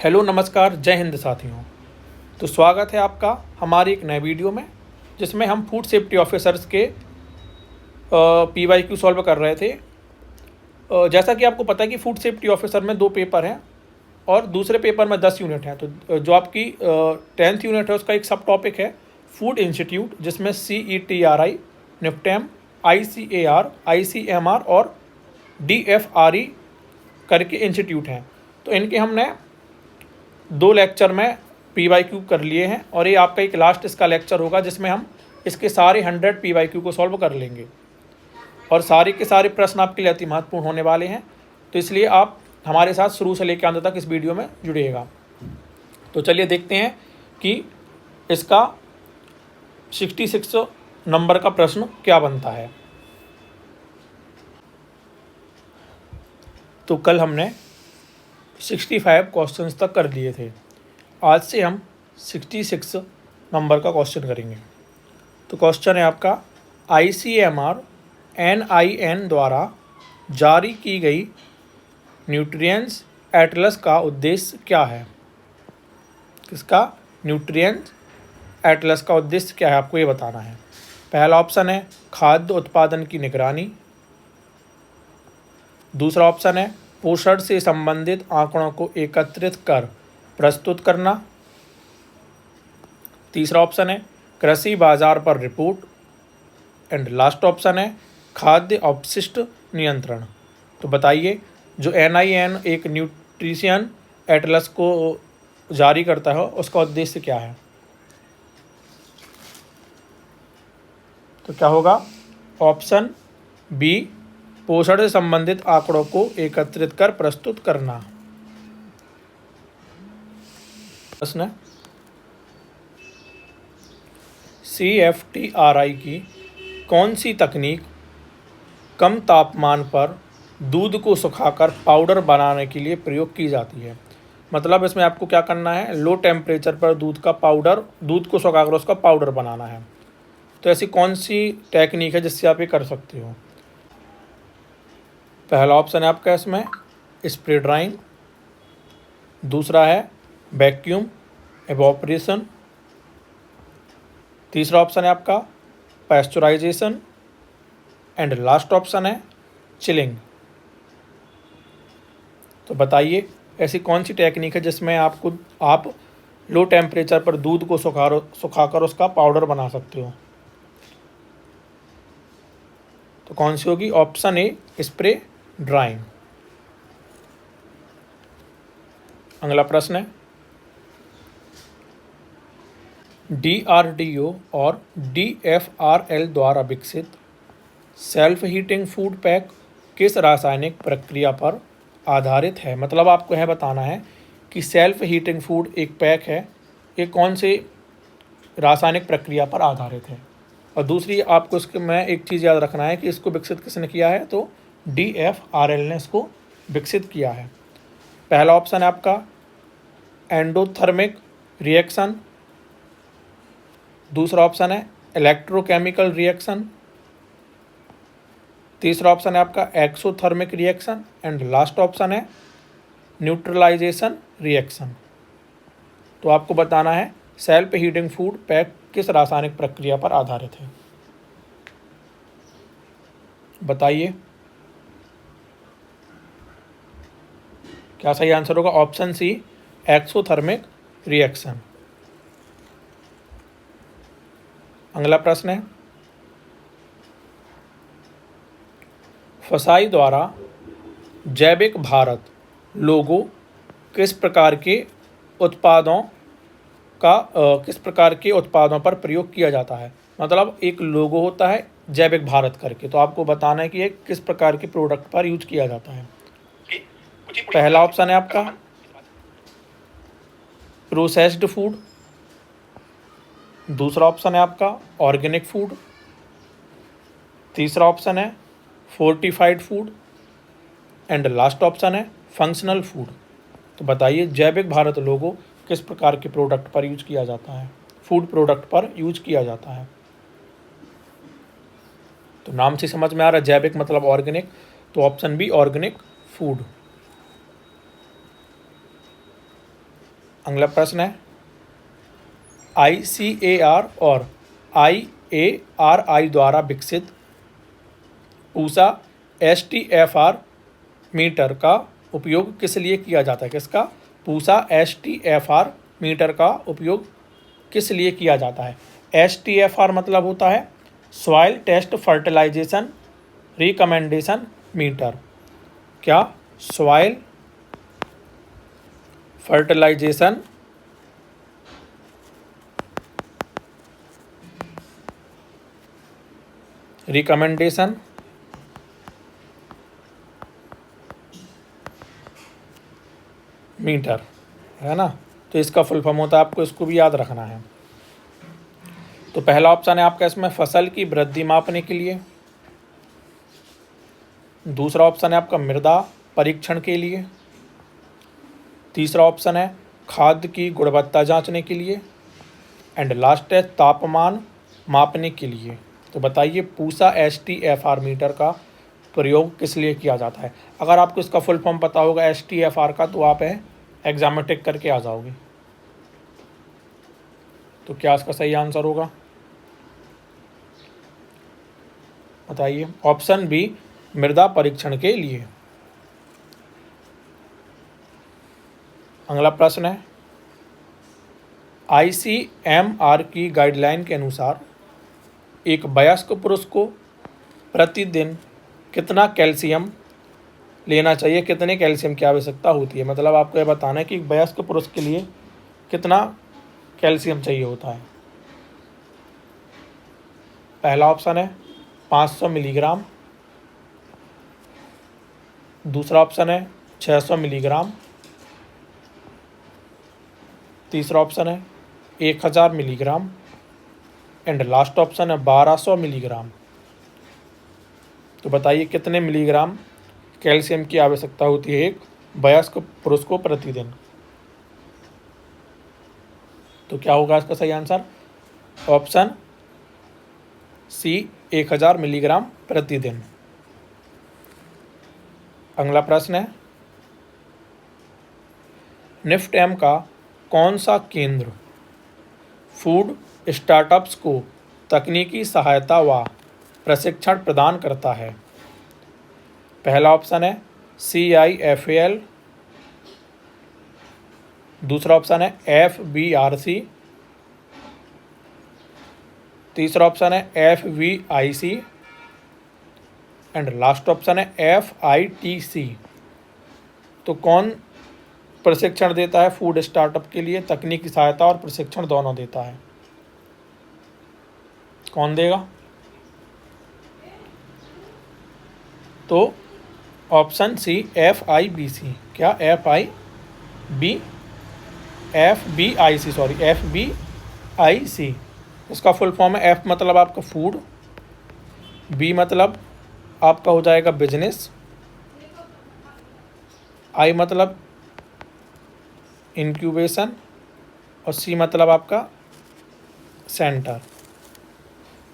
Hello नमस्कार जय हिंद साथियों। तो स्वागत है आपका हमारी एक नए वीडियो में, जिसमें हम फूड सेफ्टी ऑफिसर्स के PYQ सॉल्व कर रहे थे। जैसा कि आपको पता है कि फूड सेफ्टी ऑफिसर में 2 पेपर हैं और दूसरे पेपर में 10 यूनिट हैं। तो जो आपकी 10th यूनिट है उसका एक सब टॉपिक है फूड इंस्टीट्यूट, जिसमें CETRI, निफ्टेम, ICAR, ICMR और DFRE करके इंस्टीट्यूट हैं। तो इनके हमने 2 लेक्चर में PYQ कर लिए हैं और ये आपका एक लास्ट इसका लेक्चर होगा, जिसमें हम इसके सारे 100 PYQ को सॉल्व कर लेंगे और सारे के सारे प्रश्न आपके लिए अति महत्वपूर्ण होने वाले हैं। तो इसलिए आप हमारे साथ शुरू से लेकर अंत तक इस वीडियो में जुड़िएगा। तो चलिए देखते हैं कि इसका 66 नंबर का प्रश्न क्या बनता है। तो कल हमने 65 क्वेश्चंस तक कर लिए थे। आज से हम 66 नंबर का क्वेश्चन करेंगे। तो क्वेश्चन है आपका, ICMR NIN द्वारा जारी की गई न्यूट्रिएंट्स एटलस का उद्देश्य क्या है। किसका? न्यूट्रिएंट्स एटलस का उद्देश्य क्या है, आपको ये बताना है। पहला ऑप्शन है खाद्य उत्पादन की निगरानी। दूसरा ऑप्शन है पोषण से संबंधित आंकड़ों को एकत्रित कर प्रस्तुत करना। तीसरा ऑप्शन है कृषि बाजार पर रिपोर्ट। एंड लास्ट ऑप्शन है खाद्य अपशिष्ट नियंत्रण। तो बताइए, जो NIN एक न्यूट्रिशन एटलस को जारी करता है उसका उद्देश्य क्या है। तो क्या होगा? ऑप्शन बी, पोषण से संबंधित आंकड़ों को एकत्रित कर प्रस्तुत करना। प्रश्न, CFTRI की कौन सी तकनीक कम तापमान पर दूध को सुखाकर पाउडर बनाने के लिए प्रयोग की जाती है। मतलब इसमें आपको क्या करना है, लो टेम्परेचर पर दूध को सुखाकर उसका पाउडर बनाना है। तो ऐसी कौन सी टेक्निक है जिससे आप ये कर सकते हो। पहला ऑप्शन है आपका इसमें स्प्रे ड्राइंग। दूसरा है वैक्यूम एवोपरेशन। तीसरा ऑप्शन है आपका पैस्चराइजेशन। एंड लास्ट ऑप्शन है चिलिंग। तो बताइए, ऐसी कौन सी टेक्निक है जिसमें आप लो टेम्परेचर पर दूध को सुखाकर उसका पाउडर बना सकते हो। तो कौन सी होगी? Option A spray drawing. अगला प्रश्न है, DRDO और DFRL द्वारा विकसित सेल्फ हीटिंग फूड पैक किस रासायनिक प्रक्रिया पर आधारित है। मतलब आपको यह बताना है कि सेल्फ हीटिंग फूड एक पैक है, ये कौन से रासायनिक प्रक्रिया पर आधारित है। और दूसरी आपको इसके में एक चीज़ याद रखना है कि इसको विकसित किसने किया है। तो DFRL ने इसको विकसित किया है। पहला ऑप्शन है आपका एंडोथर्मिक रिएक्शन। दूसरा ऑप्शन है इलेक्ट्रोकेमिकल रिएक्शन। तीसरा ऑप्शन है आपका exothermic reaction. And last option है न्यूट्रलाइजेशन रिएक्शन। तो आपको बताना है सेल्फ हीटिंग फूड पैक किस रासायनिक प्रक्रिया पर आधारित है। बताइए क्या सही आंसर होगा। Option C exothermic reaction. अगला प्रश्न है, फसाई द्वारा जैविक भारत लोगो किस प्रकार के उत्पादों पर प्रयोग किया जाता है। मतलब एक लोगो होता है जैविक भारत करके, तो आपको बताना है कि ये किस प्रकार के प्रोडक्ट पर यूज किया जाता है। पहला ऑप्शन है आपका प्रोसेस्ड फूड। दूसरा ऑप्शन है आपका ऑर्गेनिक फूड। तीसरा ऑप्शन है fortified food. And last option है फंक्शनल फूड। तो बताइए जैविक भारत लोगो किस प्रकार के प्रोडक्ट पर यूज किया जाता है, फूड प्रोडक्ट पर यूज किया जाता है। तो नाम से समझ में आ रहा है जैविक मतलब ऑर्गेनिक, तो ऑप्शन बी ऑर्गेनिक फूड। अगला प्रश्न है ICAR और IARI द्वारा विकसित पूसा STFR मीटर का उपयोग किस लिए किया जाता है? किसका? पूसा STFR मीटर का उपयोग किस लिए किया जाता है? STFR मतलब होता है soil test fertilisation recommendation meter. क्या? सॉइल फर्टिलाइजेशन रिकमेंडेशन मीटर, है ना। तो इसका फुल फॉर्म होता है, आपको इसको भी याद रखना है। तो पहला ऑप्शन है आपका इसमें फसल की वृद्धि मापने के लिए। दूसरा ऑप्शन है आपका मृदा परीक्षण के लिए। तीसरा ऑप्शन है खाद्य की गुणवत्ता जांचने के लिए। एंड लास्ट है तापमान मापने के लिए। तो बताइए पूसा STFR मीटर का प्रयोग किस लिए किया जाता है? अगर आपको इसका फुल फॉर्म पता होगा STFR का तो आप एग्जाम में टिक करके आ जाओगे। तो क्या इसका सही आंसर होगा? बताइए। ऑप्शन बी मृदा परीक्षण के लिए। अगला प्रश्न है ICMR की गाइडलाइन के अनुसार एक वयस्क पुरुष को प्रतिदिन कितना कैल्शियम लेना चाहिए? कितने कैल्शियम की आवश्यकता होती है? मतलब आपको यह बताना है कि एक वयस्क पुरुष के लिए कितना कैल्शियम चाहिए होता है। पहला ऑप्शन है 500 मिलीग्राम। दूसरा ऑप्शन है 600 मिलीग्राम। तीसरा ऑप्शन है 1000 मिलीग्राम। एंड लास्ट ऑप्शन है 1200 मिलीग्राम। तो बताइए कितने मिलीग्राम कैल्शियम की आवश्यकता होती है एक वयस्क पुरुष को प्रतिदिन? तो क्या होगा इसका सही आंसर? ऑप्शन सी 1000 मिलीग्राम प्रतिदिन। अगला प्रश्न है निफ्टएम का कौन सा केंद्र फूड स्टार्टअप्स को तकनीकी सहायता व प्रशिक्षण प्रदान करता है? पहला ऑप्शन है CIFAL। दूसरा ऑप्शन है FBRC। तीसरा ऑप्शन है FVIC। एंड लास्ट ऑप्शन है FITC। तो कौन प्रशिक्षण देता है फूड स्टार्टअप के लिए? तकनीकी सहायता और प्रशिक्षण दोनों देता है। कौन देगा? तो ऑप्शन सी FIBC। क्या? FBIC। इसका फुल फॉर्म है F मतलब आपका फूड, B मतलब आपका हो जाएगा बिजनेस, I मतलब इंक्यूबेशन और C मतलब आपका सेंटर।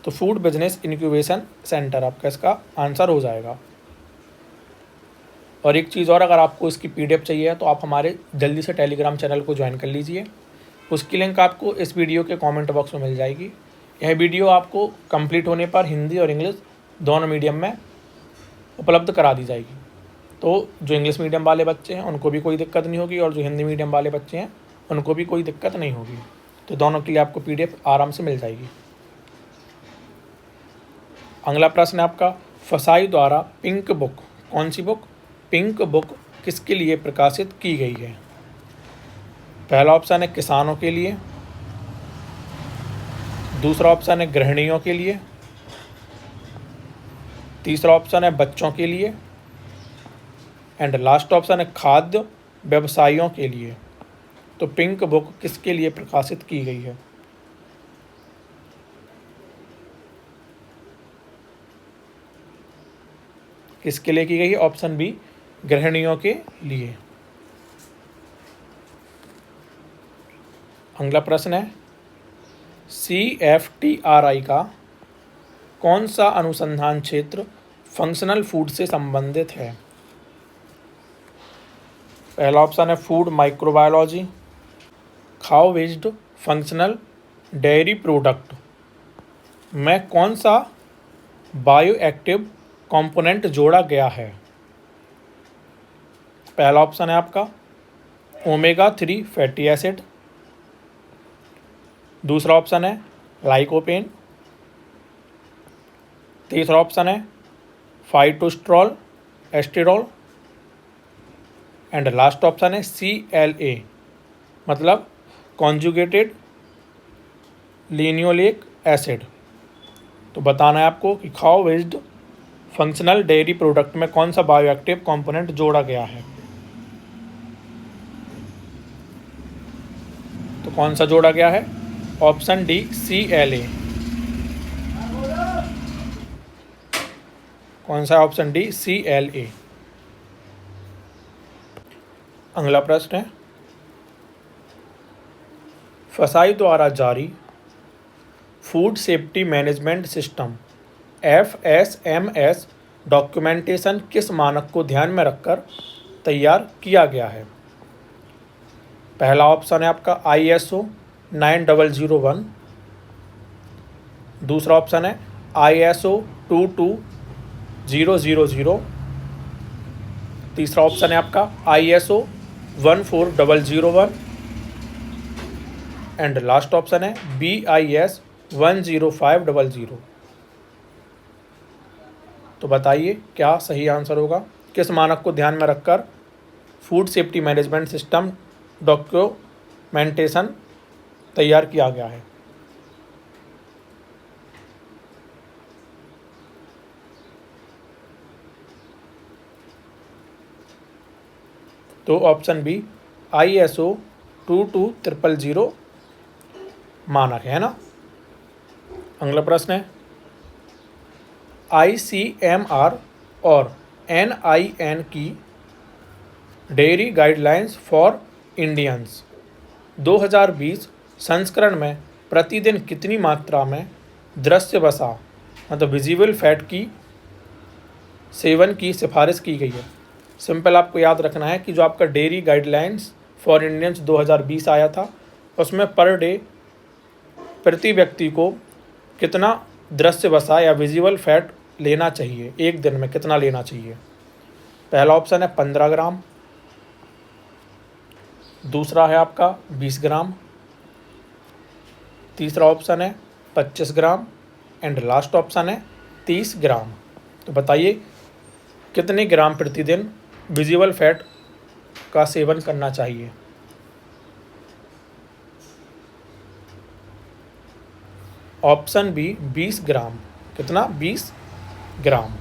तो फूड बिजनेस इंक्यूबेशन सेंटर आपका इसका आंसर हो जाएगा। और एक चीज़ और, अगर आपको इसकी PDF चाहिए तो आप हमारे जल्दी से टेलीग्राम चैनल को ज्वाइन कर लीजिए। उसकी लिंक आपको इस वीडियो के कमेंट बॉक्स में मिल जाएगी। यह वीडियो आपको कंप्लीट होने पर हिंदी और इंग्लिश दोनों मीडियम में उपलब्ध करा दी जाएगी। तो जो इंग्लिश मीडियम वाले बच्चे हैं उनको भी कोई दिक्कत नहीं होगी और जो हिंदी मीडियम वाले बच्चे हैं उनको भी कोई दिक्कत नहीं होगी। तो दोनों के लिए आपको PDF आराम से मिल जाएगी। अगला प्रश्न है आपका फसाई द्वारा पिंक बुक, कौन सी बुक? पिंक बुक किसके लिए प्रकाशित की गई है? पहला ऑप्शन है किसानों के लिए। दूसरा ऑप्शन है गृहिणियों के लिए। तीसरा ऑप्शन है बच्चों के लिए। एंड लास्ट ऑप्शन है खाद्य व्यवसायियों के लिए। तो पिंक बुक किसके लिए प्रकाशित की गई है? किसके लिए की गई है? ऑप्शन बी गृहिणियों के लिए। अगला प्रश्न है CFTRI का कौन सा अनुसंधान क्षेत्र फंक्शनल फूड से संबंधित है? पहला ऑप्शन है फूड माइक्रोबायोलॉजी। खाओ बेस्ड फंक्शनल डेयरी प्रोडक्ट में कौन सा बायो एक्टिव कंपोनेंट जोड़ा गया है? पहला ऑप्शन है आपका ओमेगा 3 फैटी एसिड, दूसरा ऑप्शन है लाइकोपेन, तीसरा ऑप्शन है फाइटोस्ट्रॉल एस्टेरॉल एंड लास्ट ऑप्शन है CLA मतलब कॉन्जुगेटेड लिनोलेक एसिड। तो बताना है आपको कि खाओ बेस्ड फंक्शनल डेयरी प्रोडक्ट में कौन सा बायोएक्टिव कंपोनेंट जोड़ा गया है। तो कौन सा जोड़ा गया है? Option D CLA। कौन सा? Option D CLA। अगला प्रश्न है, फसाई द्वारा जारी food safety management system FSMS documentation किस मानक को ध्यान में रखकर तैयार किया गया है? पहला ऑप्शन है आपका ISO 9001, दूसरा ऑप्शन है ISO 22000, तीसरा ऑप्शन है आपका ISO 14001 एंड लास्ट ऑप्शन है BIS 10500। तो बताइए क्या सही आंसर होगा? किस मानक को ध्यान में रखकर food safety management system documentation तैयार किया गया है? तो ऑप्शन बी ISO 22000 मानक है ना। अगला प्रश्न है, ICMR और NIN की डेयरी गाइडलाइंस फॉर इंडियंस 2020 संस्करण में प्रतिदिन कितनी मात्रा में दृश्य वसा मतलब विजिबल फैट की सेवन की सिफारिश की गई है? सिंपल आपको याद रखना है कि जो आपका डेयरी गाइडलाइंस फॉर इंडियंस 2020 आया था उसमें पर डे प्रति व्यक्ति को कितना दृश्य वसा या विजिबल फैट लेना चाहिए, एक दिन में कितना लेना चाहिए? पहला ऑप्शन है 15 ग्राम, दूसरा है आपका 20 ग्राम, तीसरा ऑप्शन है 25 ग्राम एंड लास्ट ऑप्शन है 30 ग्राम। तो बताइए कितने ग्राम प्रतिदिन विजिबल फैट का सेवन करना चाहिए? ऑप्शन बी 20 ग्राम। कितना? 20 ग्राम।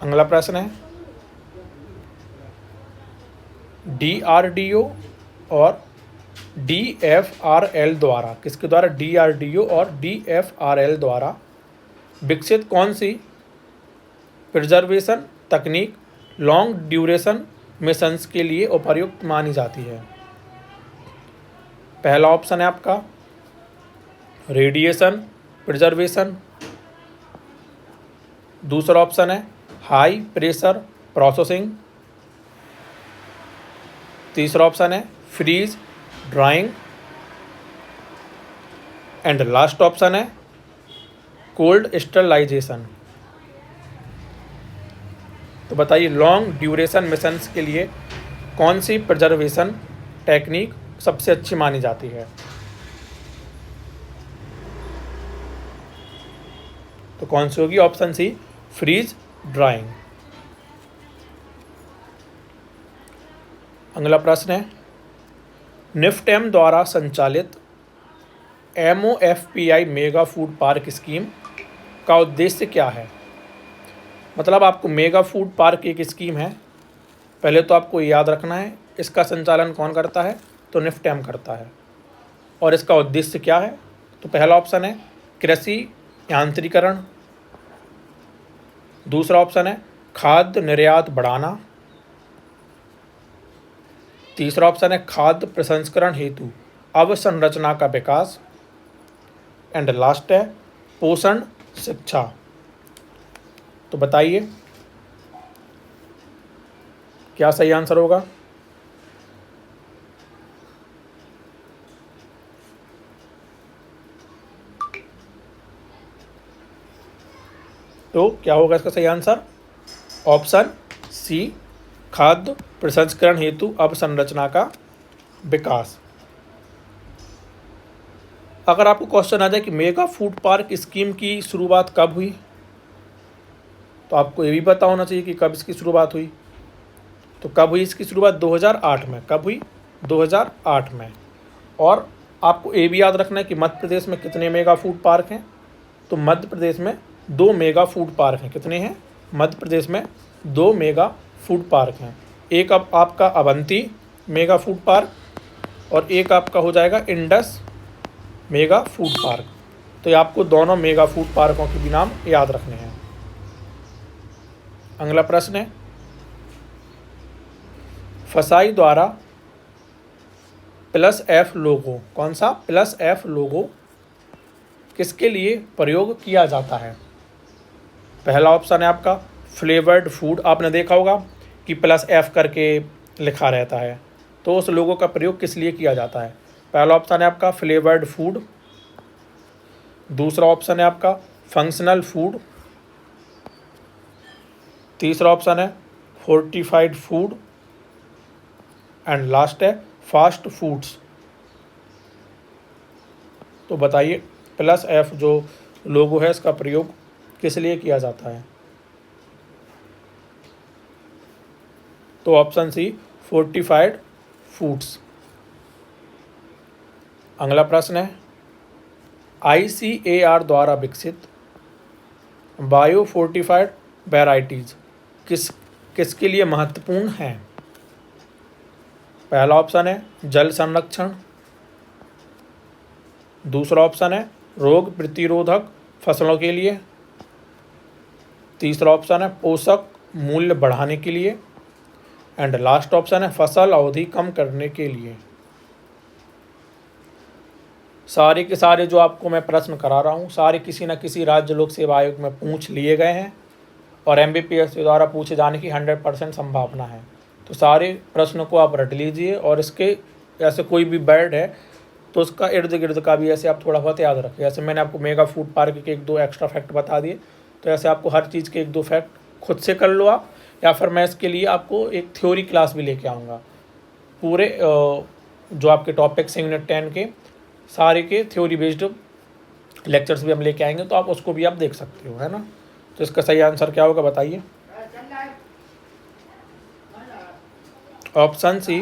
अगला प्रश्न है, DRDO और DFRL द्वारा, किसके द्वारा? DRDO और DFRL द्वारा विकसित कौन सी प्रिजर्वेशन तकनीक लॉन्ग ड्यूरेशन मिशंस के लिए उपयुक्त मानी जाती है? पहला ऑप्शन है आपका रेडिएशन प्रिजर्वेशन, दूसरा ऑप्शन है हाई प्रेशर प्रोसेसिंग, तीसरा ऑप्शन है freeze drying and last option है कोल्ड स्टरलाइजेशन। तो बताइए लॉन्ग ड्यूरेशन मिशंस के लिए कौन सी प्रिजर्वेशन टेक्निक सबसे अच्छी मानी जाती है? तो कौन सी होगी? Option C freeze drying. अगला प्रश्न है, निफ्टेम द्वारा संचालित MOFPI mega food park scheme का उद्देश्य क्या है? मतलब आपको मेगा फूड पार्क एक स्कीम है, पहले तो आपको याद रखना है इसका संचालन कौन करता है? तो निफ्टेम करता है। और इसका उद्देश्य क्या है? तो पहला ऑप्शन है कृषि यांत्रिकरण, दूसरा ऑप्शन है खाद्य निर्यात बढ़ाना, तीसरा ऑप्शन है खाद्य प्रसंस्करण हेतु अवसंरचना का विकास एंड लास्ट है पोषण शिक्षा। तो बताइए क्या सही आंसर होगा? तो क्या होगा इसका सही आंसर? ऑप्शन सी, खाद्य प्रसंस्करण हेतु अवसंरचना का विकास। अगर आपको क्वेश्चन आ जाए कि मेगा फूड पार्क स्कीम की शुरुआत कब हुई, तो आपको ये भी पता होना चाहिए कि कब इसकी शुरुआत हुई। तो कब हुई इसकी शुरुआत? 2008 में। कब हुई? 2008 में। और आपको ये भी याद रखना है कि मध्य प्रदेश में कितने मेगा फूड पार्क हैं। तो मध्य प्रदेश में 2 मेगा फूड पार्क हैं। कितने हैं? मध्य प्रदेश में 2 मेगा फूड पार्क हैं। एक अब आपका अवंती मेगा फूड पार्क और एक आपका हो जाएगा इंडस मेगा फूड पार्क। तो ये आपको दोनों मेगा फूड पार्कों के भी नाम याद रखने हैं। अगला प्रश्न है, फसाई द्वारा +F लोगो, कौन सा? +F लोगो किसके लिए प्रयोग किया जाता है? पहला ऑप्शन है आपका फ्लेवर्ड फूड। आपने देखा होगा कि +F करके लिखा रहता है, तो उस लोगो का प्रयोग किस लिए किया जाता है? पहला ऑप्शन है आपका फ्लेवर्ड फूड, दूसरा ऑप्शन है आपका फंक्शनल फूड, तीसरा ऑप्शन है फोर्टिफाइड फूड एंड लास्ट है फास्ट फूड्स। तो बताइए +F जो लोगो है इसका प्रयोग किस लिए किया जाता है? तो ऑप्शन सी, फोर्टिफाइड फूड्स। अगला प्रश्न है, ICAR द्वारा विकसित बायो फोर्टिफाइड वेराइटीज किसके लिए महत्वपूर्ण हैं? पहला ऑप्शन है जल संरक्षण, दूसरा ऑप्शन है रोग प्रतिरोधक फसलों के लिए, तीसरा ऑप्शन है पोषक मूल्य बढ़ाने के लिए एंड लास्ट ऑप्शन है फसल अवधि कम करने के लिए। सारे के सारे जो आपको मैं प्रश्न करा रहा हूँ सारे किसी न किसी राज्य लोक सेवा आयोग में पूछ लिए गए हैं और MBPS द्वारा पूछे जाने की 100% संभावना है। तो सारे प्रश्नों को आप रट लीजिए और इसके ऐसे कोई भी वर्ड है तो उसका इर्द गिर्द का भी ऐसे आप थोड़ा बहुत याद रखें। जैसे मैंने आपको मेगा फूड पार्क के 1-2 एक्स्ट्रा फैक्ट बता दिए, तो ऐसे आपको हर चीज़ के 1-2 फैक्ट खुद से कर लो आप, या फिर मैं इसके लिए आपको एक थ्योरी क्लास भी लेके आऊँगा। पूरे जो आपके टॉपिक्स हैं यूनिट 10 के सारे के थ्योरी बेस्ड लेक्चर्स भी हम लेके आएंगे, तो आप उसको भी आप देख सकते हो, है ना। तो इसका सही आंसर क्या होगा बताइए? ऑप्शन सी,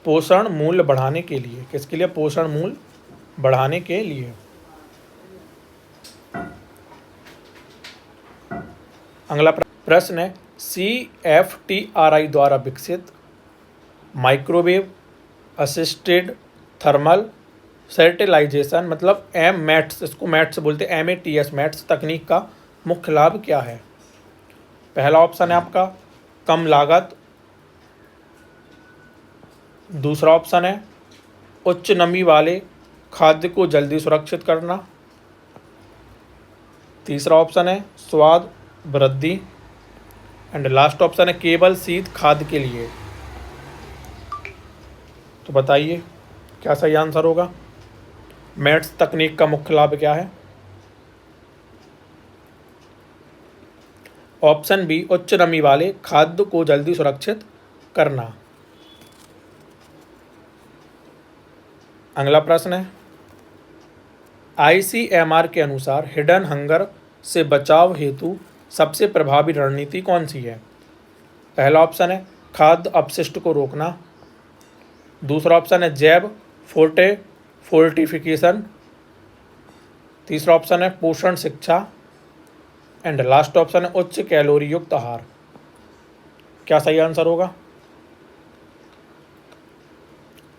पोषण मूल्य बढ़ाने के लिए। किसके लिए? पोषण मूल्य बढ़ाने के लिए। अगला प्रश्न है, CFTRI द्वारा विकसित माइक्रोवेव असिस्टेड थर्मल फर्टिलाइजेशन मतलब मैट्स, इसको मैट्स बोलते हैं, MATS मैट्स तकनीक का मुख्य लाभ क्या है? पहला ऑप्शन है आपका कम लागत, दूसरा ऑप्शन है उच्च नमी वाले खाद्य को जल्दी सुरक्षित करना, तीसरा ऑप्शन है स्वाद वृद्धि एंड लास्ट ऑप्शन है केवल शीत खाद्य के लिए। तो बताइए क्या सही आंसर होगा? मैट्स तकनीक का मुख्य लाभ क्या है? ऑप्शन बी, उच्च नमी वाले खाद्य को जल्दी सुरक्षित करना। अगला प्रश्न है, ICMR के अनुसार हिडन हंगर से बचाव हेतु सबसे प्रभावी रणनीति कौन सी है? पहला ऑप्शन है खाद्य अपशिष्ट को रोकना, दूसरा ऑप्शन है जैव फोर्टिफिकेशन, तीसरा ऑप्शन है पोषण शिक्षा एंड लास्ट ऑप्शन है उच्च कैलोरी युक्त आहार। क्या सही आंसर होगा?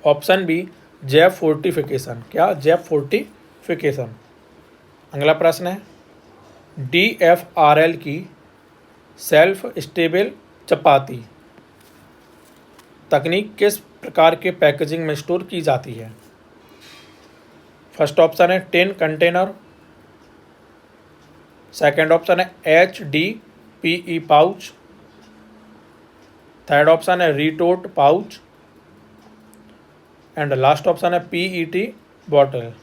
ऑप्शन बी, जैव फोर्टिफिकेशन। क्या? जैव फोर्टिफिकेशन। अगला प्रश्न है, DFRL की सेल्फ स्टेबल चपाती तकनीक किस प्रकार के पैकेजिंग में स्टोर की जाती है? फर्स्ट ऑप्शन है टिन कंटेनर, सेकेंड ऑप्शन है HDPE पाउच, थर्ड ऑप्शन है रिटोट पाउच एंड लास्ट ऑप्शन है PET बॉटल।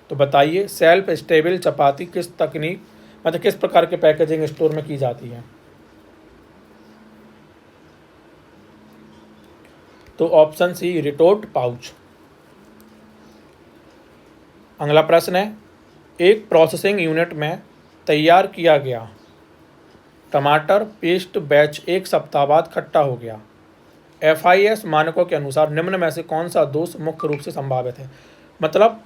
तो बताइए सेल्फ स्टेबल चपाती किस तकनीक मतलब किस प्रकार के पैकेजिंग स्टोर में की जाती है। तो ऑप्शन सी रिटोर्ट पाउच। अगला प्रश्न है, एक प्रोसेसिंग यूनिट में तैयार किया गया टमाटर पेस्ट बैच एक सप्ताह बाद खट्टा हो गया। FIS मानकों के अनुसार निम्न में से कौन सा दोष मुख्य रूप से संभावित है। मतलब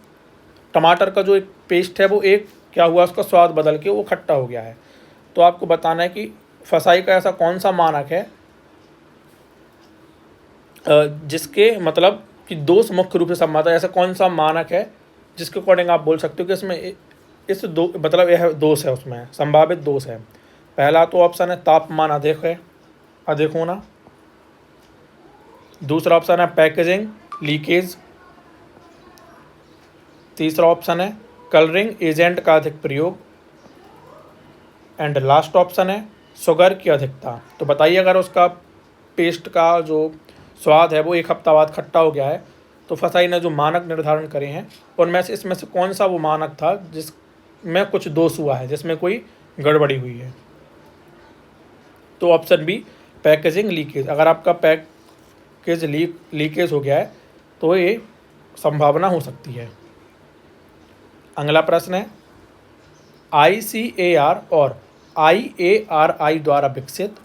टमाटर का जो एक पेस्ट है वो एक क्या हुआ, उसका स्वाद बदल के वो खट्टा हो गया है। तो आपको बताना है कि फसाई का ऐसा कौन सा मानक है जिसके मतलब कि दोष मुख्य रूप से संभावित है। ऐसा कौन सा मानक है जिसके अकॉर्डिंग आप बोल सकते हो कि इसमें इस दो मतलब यह दोष है, उसमें संभावित दोष है। पहला तो ऑप्शन है तापमान अधिक होना। दूसरा ऑप्शन है पैकेजिंग लीकेज। तीसरा ऑप्शन है कलरिंग एजेंट का अधिक प्रयोग। एंड लास्ट ऑप्शन है शुगर की अधिकता। तो बताइए, अगर उसका पेस्ट का जो स्वाद है वो एक हफ्ता बाद खट्टा हो गया है, तो फसाई ने जो मानक निर्धारण करे हैं उनमें से इसमें से कौन सा वो मानक था जिसमें कुछ दोष हुआ है, जिसमें कोई गड़बड़ी हुई है। तो ऑप्शन बी पैकेजिंग लीकेज। अगर आपका पैकेज लीकेज हो गया है तो ये संभावना हो सकती है। अगला प्रश्न है, ICAR और IARI द्वारा विकसित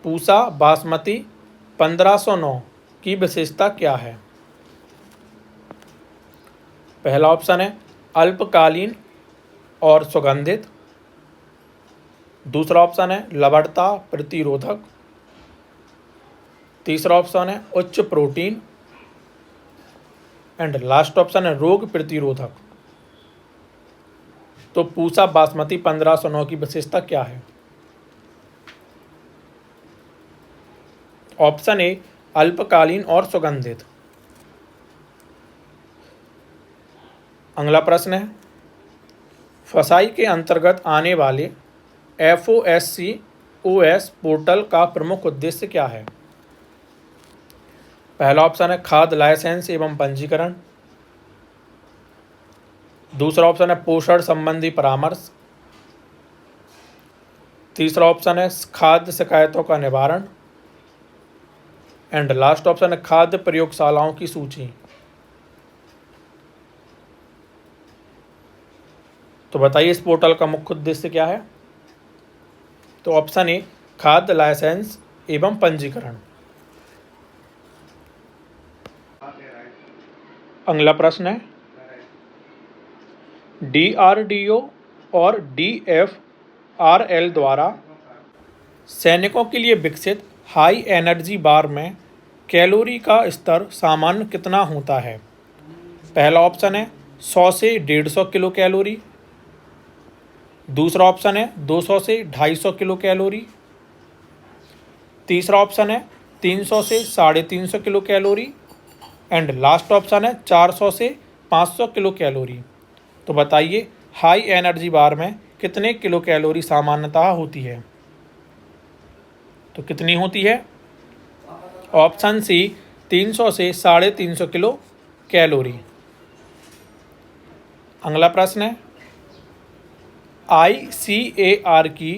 पूसा बासमती 1509 की विशेषता क्या है। पहला ऑप्शन है अल्पकालीन और सुगंधित। दूसरा ऑप्शन है लवणता प्रतिरोधक। तीसरा ऑप्शन है उच्च प्रोटीन। एंड लास्ट ऑप्शन है रोग प्रतिरोधक। तो पूसा बासमती 1509 की विशेषता क्या है। ऑप्शन ए अल्पकालीन और सुगंधित। अगला प्रश्न है, फसाई के अंतर्गत आने वाले FOSCOS पोर्टल का प्रमुख उद्देश्य क्या है। पहला ऑप्शन है खाद्य लाइसेंस एवं पंजीकरण। दूसरा ऑप्शन है पोषण संबंधी परामर्श। तीसरा ऑप्शन है खाद्य शिकायतों का निवारण। एंड लास्ट ऑप्शन है खाद्य प्रयोगशालाओं की सूची। तो बताइए इस पोर्टल का मुख्य उद्देश्य क्या है। तो ऑप्शन ए खाद्य लाइसेंस एवं पंजीकरण। अगला प्रश्न है, DRDO और DFRL द्वारा सैनिकों के लिए विकसित हाई एनर्जी बार में कैलोरी का स्तर सामान्य कितना होता है। पहला ऑप्शन है 100 से 150 किलो कैलोरी। दूसरा ऑप्शन है 200 से 250 किलो कैलोरी। तीसरा ऑप्शन है 300 से 350 kilo calorie. And last option है 400 से 500 किलो कैलोरी। तो बताइए हाई एनर्जी बार में कितने किलो कैलोरी सामान्यतः होती है। तो कितनी होती है। ऑप्शन सी 300 से 350 किलो कैलोरी। अगला प्रश्न है, ICAR की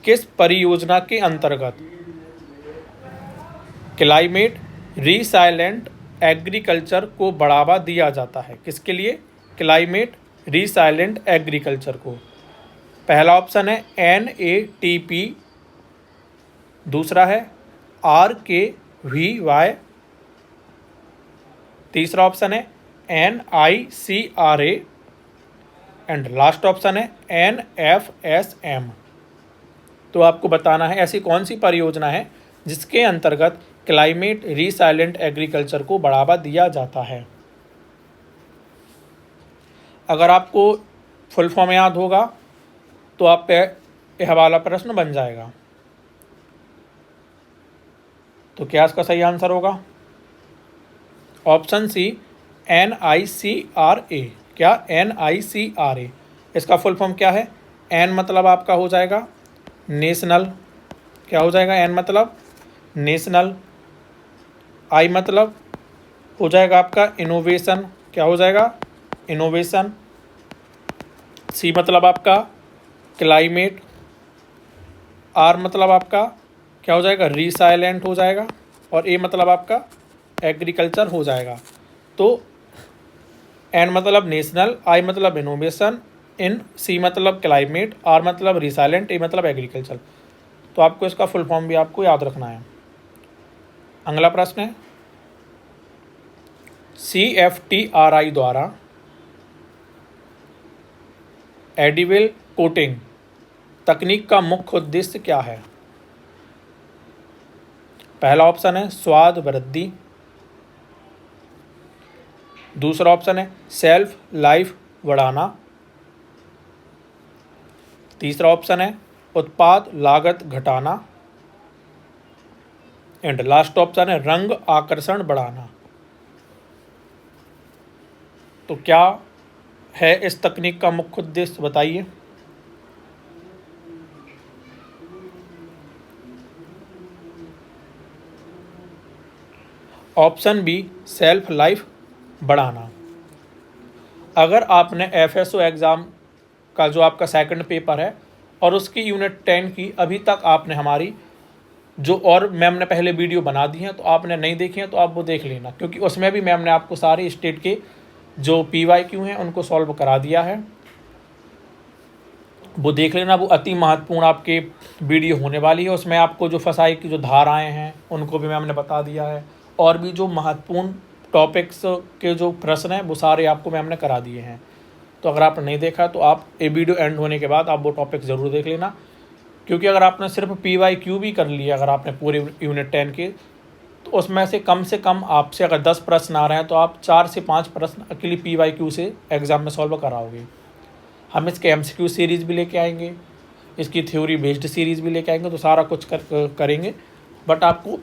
किस परियोजना के अंतर्गत क्लाइमेट रिसाइलेंट एग्रीकल्चर को बढ़ावा दिया जाता है। किसके लिए, क्लाइमेट रिसाइलेंट एग्रीकल्चर को। पहला ऑप्शन है NATP। दूसरा है RKVY। तीसरा ऑप्शन है NICRA। एंड लास्ट ऑप्शन है NFSM। तो आपको बताना है ऐसी कौन सी परियोजना है जिसके अंतर्गत क्लाइमेट रिसाइलेंट एग्रीकल्चर को बढ़ावा दिया जाता है। अगर आपको फुल फॉर्म याद होगा तो आप पे यह वाला प्रश्न बन जाएगा। तो क्या इसका सही आंसर होगा। Option C NICRA। क्या, NICRA। इसका फुल फॉर्म क्या है। N मतलब आपका हो जाएगा नेशनल। क्या हो जाएगा, N मतलब नेशनल। I मतलब हो जाएगा आपका इनोवेशन। क्या हो जाएगा, इनोवेशन। C मतलब आपका क्लाइमेट, आर मतलब आपका क्या हो जाएगा, रिसाइलेंट हो जाएगा, और ए मतलब आपका एग्रीकल्चर हो जाएगा। तो एन मतलब नेशनल, आई मतलब इनोवेशन, इन सी मतलब क्लाइमेट, आर मतलब रिसाइलेंट, ए मतलब एग्रीकल्चर। तो आपको इसका फुल फॉर्म भी आपको याद रखना है। अगला प्रश्न है, CFTRI द्वारा एडिबल कोटिंग तकनीक का मुख्य उद्देश्य क्या है? पहला ऑप्शन है स्वाद वृद्धि, दूसरा ऑप्शन है सेल्फ लाइफ बढ़ाना, तीसरा ऑप्शन है उत्पाद लागत घटाना, एंड लास्ट ऑप्शन है रंग आकर्षण बढ़ाना। तो क्या है इस तकनीक का मुख्य उद्देश्य, बताइए। ऑप्शन बी सेल्फ लाइफ बढ़ाना। अगर आपने FSO एग्ज़ाम का जो आपका सेकंड पेपर है और उसकी यूनिट 10 की अभी तक आपने हमारी जो और मैम ने पहले वीडियो बना दी हैं, तो आपने नहीं देखी हैं तो आप वो देख लेना, क्योंकि उसमें भी मैम ने आपको सारे स्टेट के जो PYQ हैं उनको सॉल्व करा दिया है। वो देख लेना, वो अति महत्वपूर्ण आपके वीडियो होने वाली है। उसमें आपको जो फसाई की जो धाराएं हैं उनको भी मैम ने बता दिया है, और भी जो महत्वपूर्ण टॉपिक्स के जो प्रश्न हैं वो सारे आपको मैम ने करा दिए हैं। तो अगर आपने नहीं देखा तो आप ये वीडियो एंड होने के बाद आप वो टॉपिक ज़रूर देख लेना, क्योंकि अगर आपने सिर्फ PYQ भी कर लिया, अगर आपने पूरे यूनिट 10 के, तो उसमें से कम आपसे अगर 10 प्रश्न आ रहे हैं तो आप 4 से 5 प्रश्न अकेले PYQ से एग्ज़ाम में सॉल्व कराओगे। हम इसके MCQ सीरीज़ भी लेके आएंगे, इसकी थ्योरी बेस्ड सीरीज़ भी लेके आएंगे, तो सारा कुछ करेंगे। बट आपको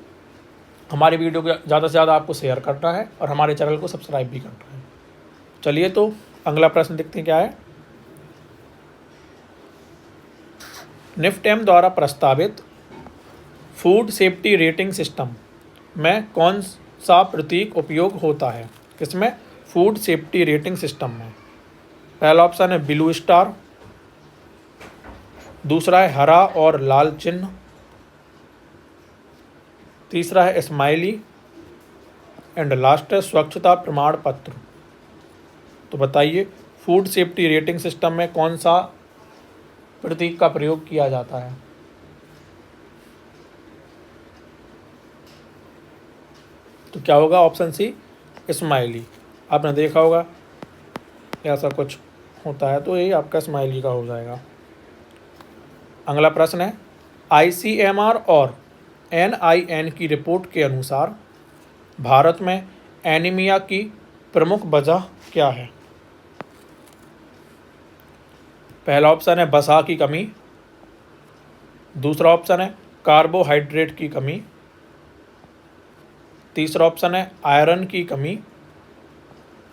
हमारे वीडियो को ज़्यादा से ज़्यादा आपको शेयर करना है और हमारे चैनल को सब्सक्राइब भी करना है। चलिए, तो अगला प्रश्न देखते हैं क्या है। NIFTEM द्वारा प्रस्तावित फूड सेफ्टी रेटिंग सिस्टम में कौन सा प्रतीक उपयोग होता है? किसमें? फूड सेफ्टी रेटिंग सिस्टम में। पहला ऑप्शन है ब्लू स्टार, दूसरा है हरा और लाल चिन्ह, तीसरा है स्माइली, एंड लास्ट है स्वच्छता प्रमाण पत्र। तो बताइए, फूड सेफ्टी रेटिंग सिस्टम में कौन सा प्रतीक का प्रयोग किया जाता है? तो क्या होगा? Option C smiley. आपने देखा होगा ऐसा कुछ होता है, तो ये आपका स्माइली का हो जाएगा। अगला प्रश्न है, ICMR और NIN की रिपोर्ट के अनुसार भारत में एनीमिया की प्रमुख वजह क्या है? पहला ऑप्शन है वसा की कमी, दूसरा ऑप्शन है कार्बोहाइड्रेट की कमी, तीसरा ऑप्शन है आयरन की कमी,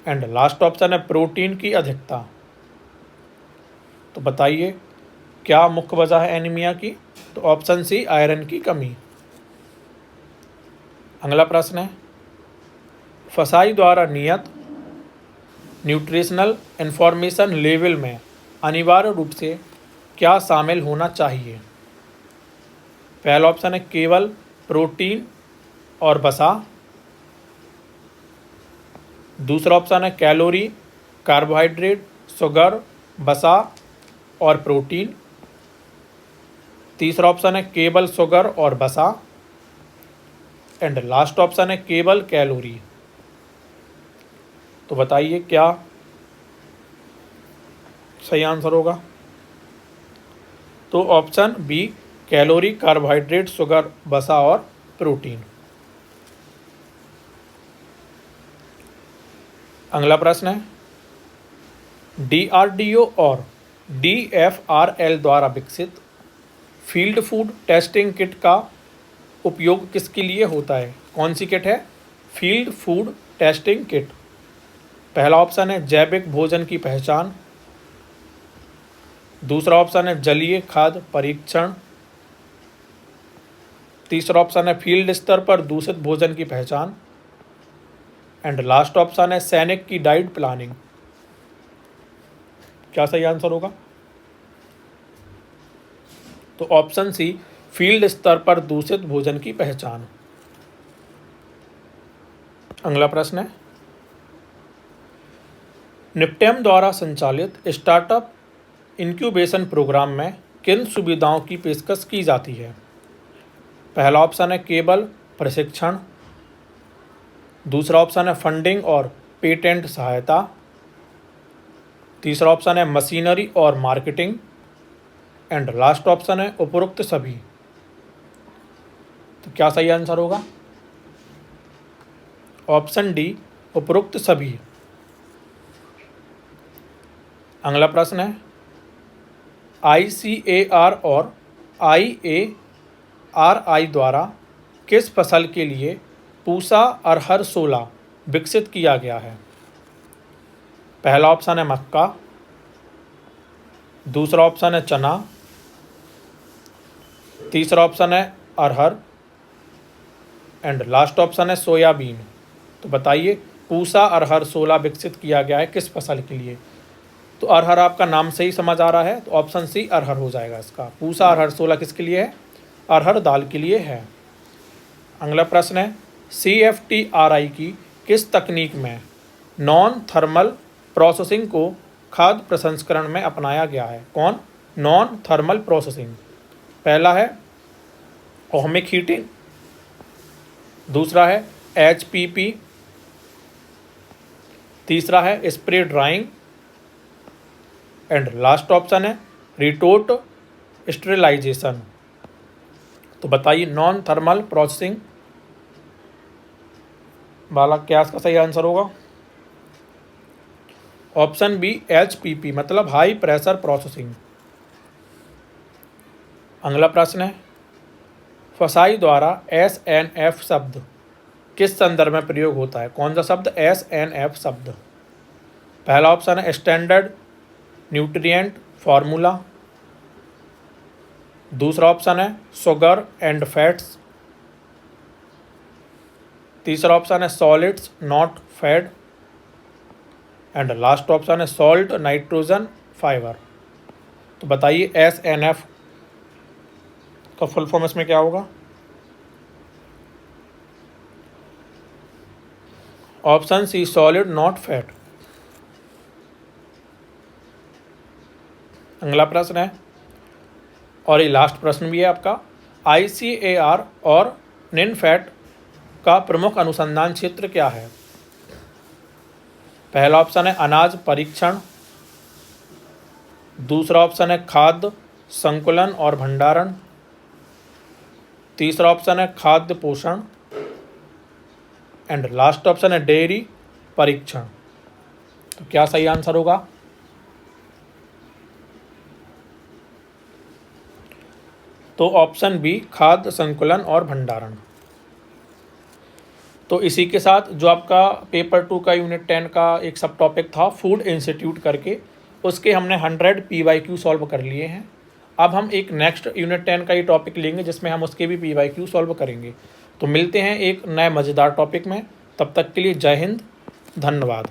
एंड लास्ट ऑप्शन है प्रोटीन की अधिकता। तो बताइए, क्या मुख्य वजह है एनीमिया की? तो ऑप्शन सी आयरन की कमी। अगला प्रश्न है, फसाई द्वारा नियत न्यूट्रिशनल इंफॉर्मेशन लेवल में अनिवार्य रूप से क्या शामिल होना चाहिए? पहला ऑप्शन है केवल प्रोटीन और वसा, दूसरा ऑप्शन है कैलोरी, कार्बोहाइड्रेट, शुगर, वसा और प्रोटीन, तीसरा ऑप्शन है केवल शुगर और वसा, एंड लास्ट ऑप्शन है केवल कैलोरी। तो बताइए, क्या सही आंसर होगा? तो option B calorie, carbohydrate, sugar, वसा और प्रोटीन। अगला प्रश्न है, DRDO और DFRL द्वारा विकसित फील्ड फूड टेस्टिंग किट का उपयोग किसके लिए होता है? कौन सी किट है? Field food testing kit. पहला ऑप्शन है जैविक भोजन की पहचान, दूसरा ऑप्शन है जलीय खाद्य परीक्षण, तीसरा ऑप्शन है फील्ड स्तर पर दूषित भोजन की पहचान, एंड लास्ट ऑप्शन है सैनिक की डाइट प्लानिंग। क्या सही आंसर होगा? तो ऑप्शन सी फील्ड स्तर पर दूषित भोजन की पहचान। अगला प्रश्न है, निफ्टेम द्वारा संचालित स्टार्टअप इंक्यूबेशन प्रोग्राम में किन सुविधाओं की पेशकश की जाती है? पहला ऑप्शन है केवल प्रशिक्षण, दूसरा ऑप्शन है फंडिंग और पेटेंट सहायता, तीसरा ऑप्शन है मशीनरी और मार्केटिंग, एंड लास्ट ऑप्शन है उपरोक्त सभी। तो क्या सही आंसर होगा? ऑप्शन डी, उपरोक्त सभी। अगला प्रश्न है, ICAR और IARI द्वारा किस फसल के लिए पूसा अरहर 16 विकसित किया गया है? पहला ऑप्शन है मक्का, दूसरा ऑप्शन है चना, तीसरा ऑप्शन है अरहर, एंड लास्ट ऑप्शन है सोयाबीन। तो बताइए पूसा अरहर 16 विकसित किया गया है किस फसल के लिए? तो अरहर आपका नाम से ही समझ आ रहा है, तो ऑप्शन सी अरहर हो जाएगा इसका। पूसा अरहर 16 किसके लिए है? अरहर दाल के लिए है। अगला प्रश्न है, CFTRI की किस तकनीक में नॉन थर्मल प्रोसेसिंग को खाद्य प्रसंस्करण में अपनाया गया है? कौन? Non thermal processing. पहला है ओहमिक हीटिंग, दूसरा है HPP, तीसरा है spray drawing, and last option है रिटोट स्टेरिलाइजेशन। तो बताइए नॉन थर्मल प्रोसेसिंग वाला क्या इसका सही आंसर होगा? ऑप्शन बी HPP मतलब हाई प्रेशर प्रोसेसिंग। अगला प्रश्न है, फसाई द्वारा SNF शब्द किस संदर्भ में प्रयोग होता है? कौन सा शब्द? SNF शब्द। पहला ऑप्शन है स्टैंडर्ड न्यूट्रिएंट फार्मूला, दूसरा ऑप्शन है शुगर एंड फैट्स, तीसरा ऑप्शन है solids not fat, and last option है सॉल्ट नाइट्रोजन फाइबर। तो बताइए SNF का फुल फॉर्म इसमें क्या होगा? Option C solid not fat. अगला प्रश्न है, और ये लास्ट प्रश्न भी है आपका, ICAR और निनफैट का प्रमुख अनुसंधान क्षेत्र क्या है? पहला ऑप्शन है अनाज परीक्षण, दूसरा ऑप्शन है खाद्य संकुलन और भंडारण, तीसरा ऑप्शन है खाद्य पोषण, एंड लास्ट ऑप्शन है डेयरी परीक्षण। तो क्या सही आंसर होगा? तो ऑप्शन बी खाद्य संकुलन और भंडारण। तो इसी के साथ जो आपका पेपर 2 का यूनिट 10 का एक सब टॉपिक था फूड इंस्टीट्यूट करके, उसके हमने 100 PYQ सॉल्व कर लिए हैं। अब हम एक नेक्स्ट यूनिट 10 का ये टॉपिक लेंगे जिसमें हम उसके भी PYQ सॉल्व करेंगे। तो मिलते हैं एक नए मज़ेदार टॉपिक में, तब तक के लिए जय हिंद, धन्यवाद।